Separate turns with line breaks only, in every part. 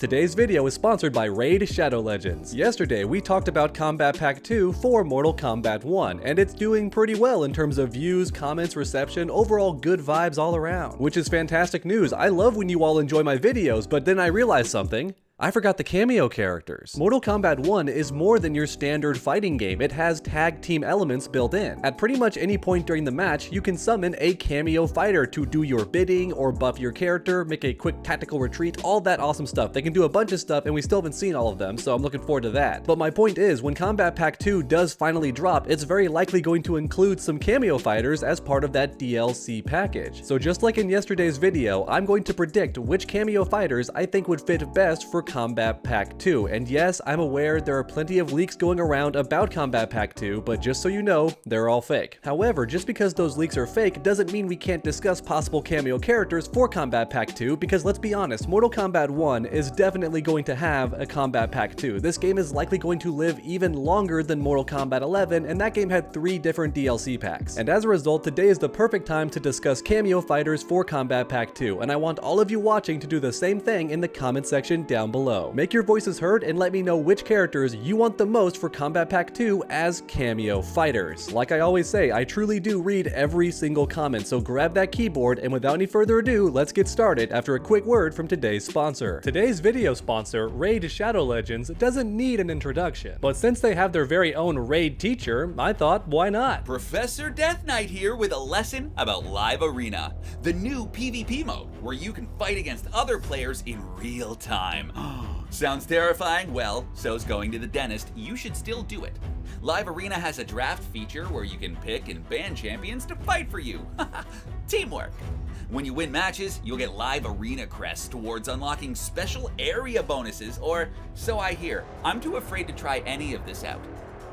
Today's video is sponsored by Raid Shadow Legends. Yesterday, we talked about Kombat Pack 2 for Mortal Kombat 1, and it's doing pretty well in terms of views, comments, reception, overall good vibes all around. Which is fantastic news. I love when you all enjoy my videos, but then I realized something. I forgot the Kameo characters. Mortal Kombat 1 is more than your standard fighting game. It has tag team elements built in. At pretty much any point during the match, you can summon a Kameo fighter to do your bidding or buff your character, make a quick tactical retreat, all that awesome stuff. They can do a bunch of stuff and we still haven't seen all of them, so I'm looking forward to that. But my point is, when Kombat Pack 2 does finally drop, it's very likely going to include some Kameo fighters as part of that DLC package. So just like in yesterday's video, I'm going to predict which Kameo fighters I think would fit best for Kombat Pack 2. And yes, I'm aware there are plenty of leaks going around about Kombat Pack 2, but just so you know, they're all fake. However, just because those leaks are fake doesn't mean we can't discuss possible Kameo characters for Kombat Pack 2, because let's be honest, Mortal Kombat 1 is definitely going to have a Kombat Pack 2. This game is likely going to live even longer than Mortal Kombat 11, and that game had 3 different DLC packs. And as a result, today is the perfect time to discuss Kameo fighters for Kombat Pack 2, and I want all of you watching to do the same thing in the comment section down below. Make your voices heard and let me know which characters you want the most for Kombat Pack 2 as Kameo fighters. Like I always say, I truly do read every single comment, so grab that keyboard, and without any further ado, let's get started after a quick word from today's sponsor. Today's video sponsor, Raid Shadow Legends, doesn't need an introduction, but since they have their very own Raid teacher, I thought, why not?
Professor Death Knight here with a lesson about Live Arena, the new PvP mode where you can fight against other players in real time. Sounds terrifying? Well, so's going to the dentist. You should still do it. Live Arena has a draft feature where you can pick and ban champions to fight for you. Teamwork. When you win matches, you'll get Live Arena crests towards unlocking special area bonuses, or so I hear. I'm too afraid to try any of this out.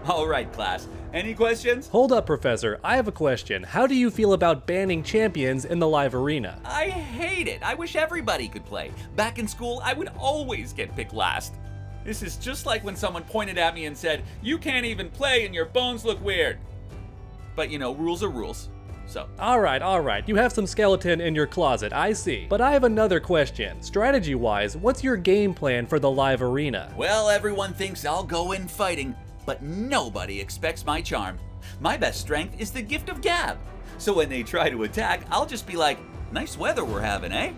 Alright class, any questions?
Hold up, Professor, I have a question. How do you feel about banning champions in the Live Arena?
I hate it. I wish everybody could play. Back in school, I would always get picked last. This is just like when someone pointed at me and said, "You can't even play and your bones look weird." But you know, rules are rules. So.
Alright, you have some skeleton in your closet, I see. But I have another question. Strategy-wise, what's your game plan for the Live Arena?
Well, everyone thinks I'll go in fighting, but nobody expects my charm. My best strength is the gift of gab. So when they try to attack, I'll just be like, "Nice weather we're having, eh?"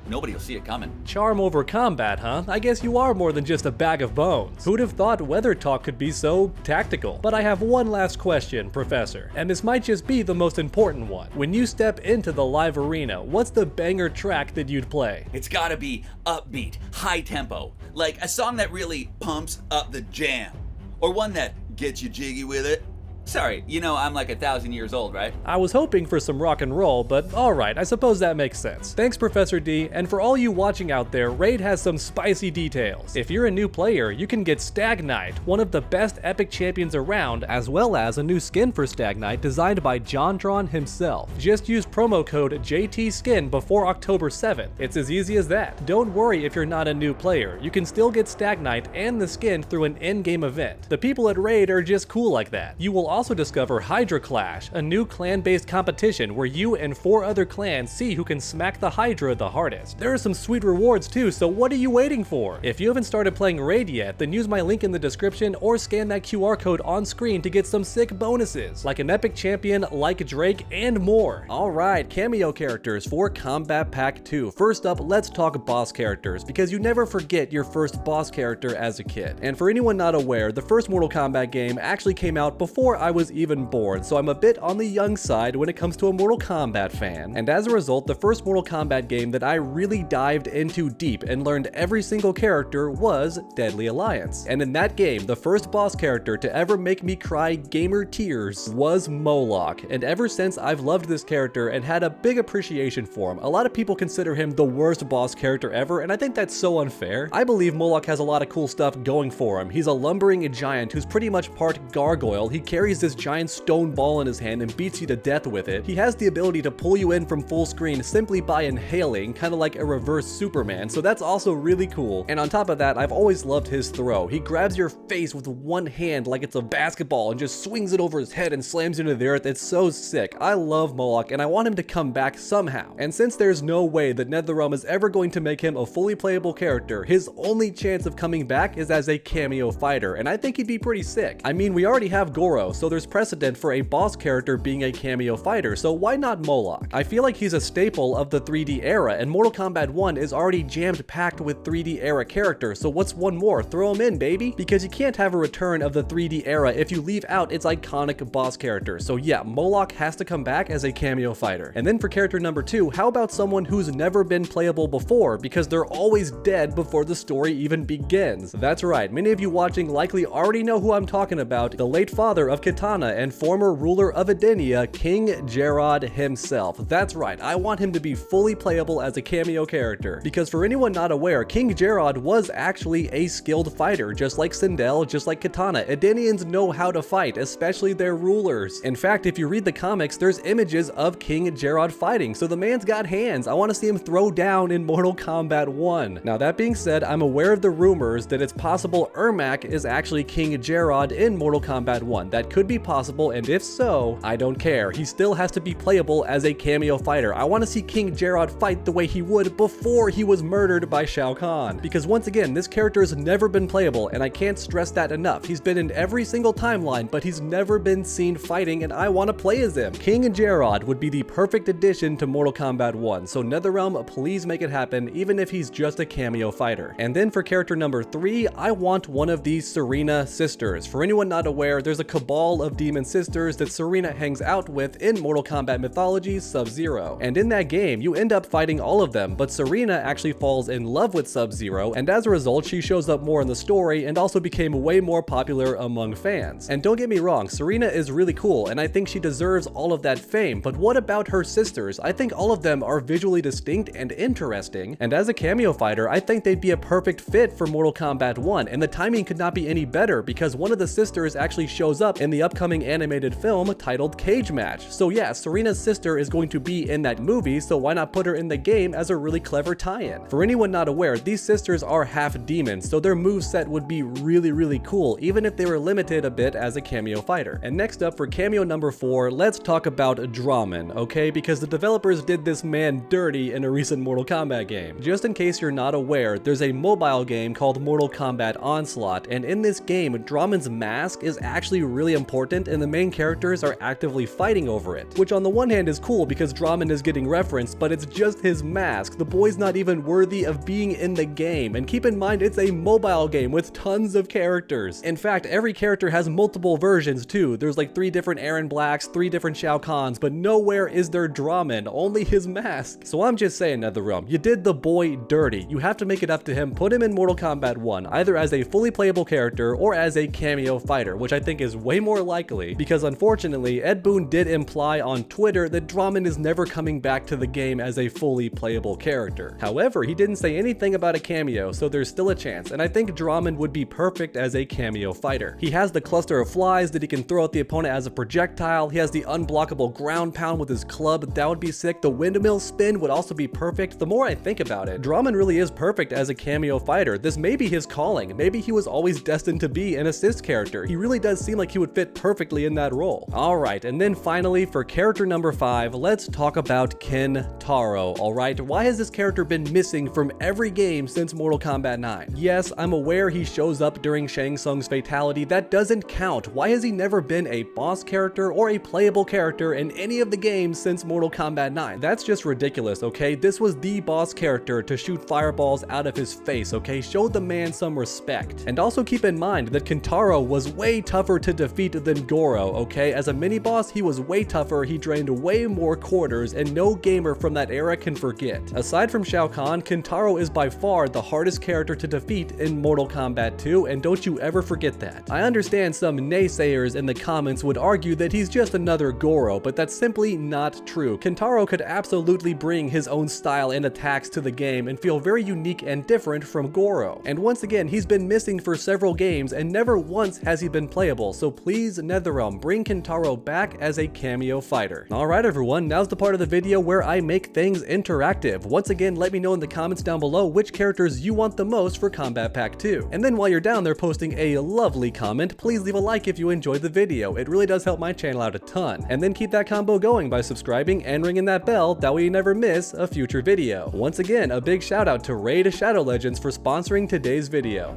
Nobody will see it coming.
Charm over combat, huh? I guess you are more than just a bag of bones. Who'd have thought weather talk could be so tactical? But I have one last question, Professor, and this might just be the most important one. When you step into the Live Arena, what's the banger track that you'd play?
It's gotta be upbeat, high tempo, like a song that really pumps up the jam. Or one that gets you jiggy with it. Sorry, you know I'm like 1,000 years old, right?
I was hoping for some rock and roll, but alright, I suppose that makes sense. Thanks, Professor D, and for all you watching out there, Raid has some spicy details. If you're a new player, you can get Stag Knight, one of the best epic champions around, as well as a new skin for Stag Knight designed by JonTron himself. Just use promo code JTSkin before October 7th. It's as easy as that. Don't worry if you're not a new player, you can still get Stag Knight and the skin through an in-game event. The people at Raid are just cool like that. You will also discover Hydra Clash, a new clan-based competition where you and 4 other clans see who can smack the Hydra the hardest. There are some sweet rewards too, so what are you waiting for? If you haven't started playing Raid yet, then use my link in the description or scan that QR code on screen to get some sick bonuses, like an epic champion, like Drake, and more. Alright, Kameo characters for Kombat Pack 2. First up, let's talk boss characters, because you never forget your first boss character as a kid. And for anyone not aware, the first Mortal Kombat game actually came out before I was even born, so I'm a bit on the young side when it comes to a Mortal Kombat fan. And as a result, the first Mortal Kombat game that I really dived into deep and learned every single character was Deadly Alliance. And in that game, the first boss character to ever make me cry gamer tears was Moloch. And ever since, I've loved this character and had a big appreciation for him. A lot of people consider him the worst boss character ever, and I think that's so unfair. I believe Moloch has a lot of cool stuff going for him. He's a lumbering giant who's pretty much part gargoyle. He carries carries this giant stone ball in his hand and beats you to death with it. He has the ability to pull you in from full screen simply by inhaling, kind of like a reverse Superman, so that's also really cool. And on top of that, I've always loved his throw. He grabs your face with one hand like it's a basketball and just swings it over his head and slams you into the earth. It's so sick. I love Moloch and I want him to come back somehow. And since there's no way that NetherRealm is ever going to make him a fully playable character, his only chance of coming back is as a cameo fighter, and I think he'd be pretty sick. I mean, we already have Goro, so there's precedent for a boss character being a cameo fighter, so why not Moloch? I feel like he's a staple of the 3D era, and Mortal Kombat 1 is already jammed packed with 3D era characters, so what's one more? Throw him in, baby! Because you can't have a return of the 3D era if you leave out its iconic boss character, so yeah, Moloch has to come back as a cameo fighter. And then for character number 2, how about someone who's never been playable before, because they're always dead before the story even begins? That's right, many of you watching likely already know who I'm talking about, the late father of Kitana and former ruler of Edenia, King Jerrod himself. That's right, I want him to be fully playable as a cameo character, because for anyone not aware, King Jerrod was actually a skilled fighter, just like Sindel, just like Kitana. Edenians know how to fight, especially their rulers. In fact, if you read the comics, there's images of King Jerrod fighting, so the man's got hands. I want to see him throw down in Mortal Kombat 1. Now that being said, I'm aware of the rumors that it's possible Ermac is actually King Jerrod in Mortal Kombat 1. That could be possible, and if so, I don't care. He still has to be playable as a cameo fighter. I want to see King Jerrod fight the way he would before he was murdered by Shao Kahn. Because once again, this character has never been playable, and I can't stress that enough. He's been in every single timeline, but he's never been seen fighting, and I want to play as him. King Jerrod would be the perfect addition to Mortal Kombat 1, so NetherRealm, please make it happen, even if he's just a cameo fighter. And then for character number 3, I want one of these Serena sisters. For anyone not aware, there's a cabal of demon sisters that Serena hangs out with in Mortal Kombat mythology Sub-Zero. And in that game, you end up fighting all of them, but Serena actually falls in love with Sub-Zero, and as a result, she shows up more in the story and also became way more popular among fans. And don't get me wrong, Serena is really cool, and I think she deserves all of that fame, but what about her sisters? I think all of them are visually distinct and interesting, and as a cameo fighter, I think they'd be a perfect fit for Mortal Kombat 1, and the timing could not be any better because one of the sisters actually shows up in the upcoming animated film titled Cage Match. So yeah, Serena's sister is going to be in that movie, so why not put her in the game as a really clever tie-in? For anyone not aware, these sisters are half demons, so their moveset would be really cool, even if they were limited a bit as a cameo fighter. And next up for cameo number 4, let's talk about Draman, okay? Because the developers did this man dirty in a recent Mortal Kombat game. Just in case you're not aware, there's a mobile game called Mortal Kombat Onslaught, and in this game, Draman's mask is actually really important and the main characters are actively fighting over it. Which on the one hand is cool because Draman is getting referenced, but it's just his mask. The boy's not even worthy of being in the game, and keep in mind it's a mobile game with tons of characters. In fact, every character has multiple versions too. There's like 3 different Aaron Blacks, 3 different Shao Kahns, but nowhere is there Draman, only his mask. So I'm just saying, NetherRealm, you did the boy dirty. You have to make it up to him. Put him in Mortal Kombat 1, either as a fully playable character or as a cameo fighter, which I think is way more likely, because unfortunately, Ed Boon did imply on Twitter that Draman is never coming back to the game as a fully playable character. However, he didn't say anything about a cameo, so there's still a chance, and I think Draman would be perfect as a cameo fighter. He has the cluster of flies that he can throw at the opponent as a projectile. He has the unblockable ground pound with his club. That would be sick. The windmill spin would also be perfect. The more I think about it, Draman really is perfect as a cameo fighter. This may be his calling. Maybe he was always destined to be an assist character. He really does seem like he would fit perfectly in that role. Alright, and then finally for character number 5, let's talk about Kentaro. Alright, why has this character been missing from every game since Mortal Kombat 9? Yes, I'm aware he shows up during Shang Tsung's fatality. That doesn't count. Why has he never been a boss character or a playable character in any of the games since Mortal Kombat 9? That's just ridiculous, okay? This was the boss character to shoot fireballs out of his face, okay? Show the man some respect. And also keep in mind that Kentaro was way tougher to defeat than Goro, okay? As a mini-boss, he was way tougher, he drained way more quarters, and no gamer from that era can forget. Aside from Shao Kahn, Kentaro is by far the hardest character to defeat in Mortal Kombat 2, and don't you ever forget that. I understand some naysayers in the comments would argue that he's just another Goro, but that's simply not true. Kentaro could absolutely bring his own style and attacks to the game and feel very unique and different from Goro. And once again, he's been missing for several games and never once has he been playable, so please please NetherRealm bring Kentaro back as a cameo fighter. Alright everyone, now's the part of the video where I make things interactive. Once again, let me know in the comments down below which characters you want the most for Kombat Pack 2. And then while you're down there posting a lovely comment, please leave a like if you enjoyed the video. It really does help my channel out a ton. And then keep that combo going by subscribing and ringing that bell, that way you never miss a future video. Once again, a big shout out to Raid Shadow Legends for sponsoring today's video.